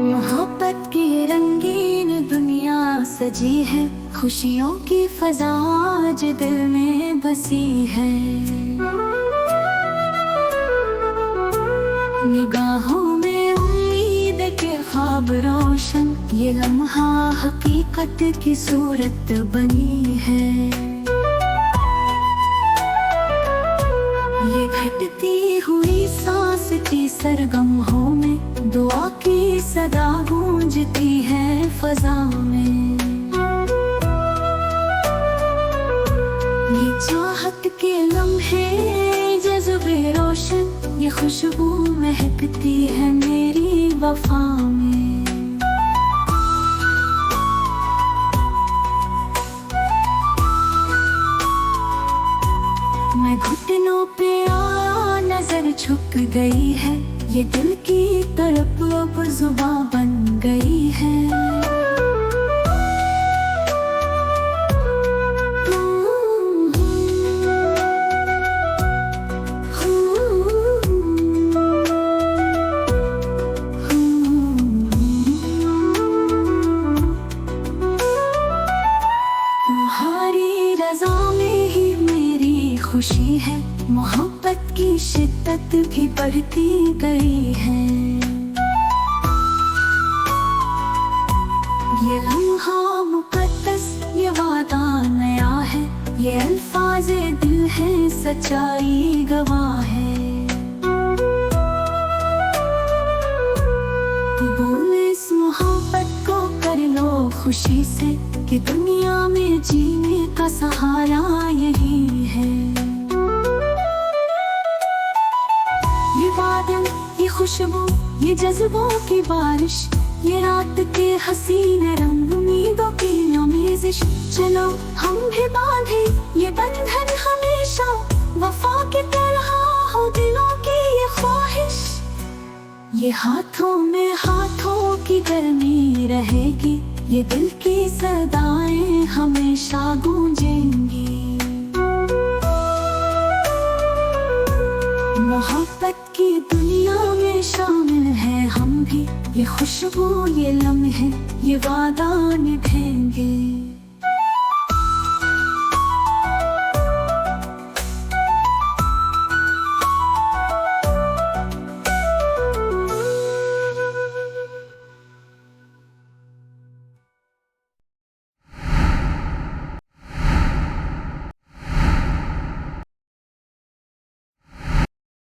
मोहब्बत की रंगीन दुनिया सजी है, खुशियों की फजा आज दिल में बसी है। निगाहों में उम्मीद के ख्वाब रोशन, ये लम्हा हकीकत की सूरत बनी है। ये घटती हुई सांस की सरगमों में दुआ की सदा गूंजती है फजा में। ये चाहत के लम्हे जज्बे रोशन, ये खुशबू महकती है मेरी वफा में। मैं घुटनों पे आ नजर झुक गई है, ये दिल की तड़प अब जुबां बन गई है। तुम्हारी रज़ा में ही मेरी खुशी है, मोहब्बत की शिद्दत भी बढ़ती गई है। ये लम्हा मुकद्दस, ये वादा नया है, ये अल्फाज़े दिल है, सच्चाई गवाह है। कबूल इस मोहब्बत को कर लो खुशी से, कि दुनिया में जीने का सहारा यही है। ये बादल, ये खुशबू, ये जज्बों की बारिश, ये रात के हसीन रंग, उम्मीदों की आमेज़िश। चलो हम भी बांधे ये बंधन हमेशा, वफा की तरह हो दिलों की ये ख्वाहिश। ये हाथों में हाथों की गर्मी रहेगी, ये दिल की सदाएं हमेशा गूंजेंगी। मोहब्बत की दुनिया में शामिल है हम भी, ये खुशबू, ये लम्हे, ये वादा निभाएंगे।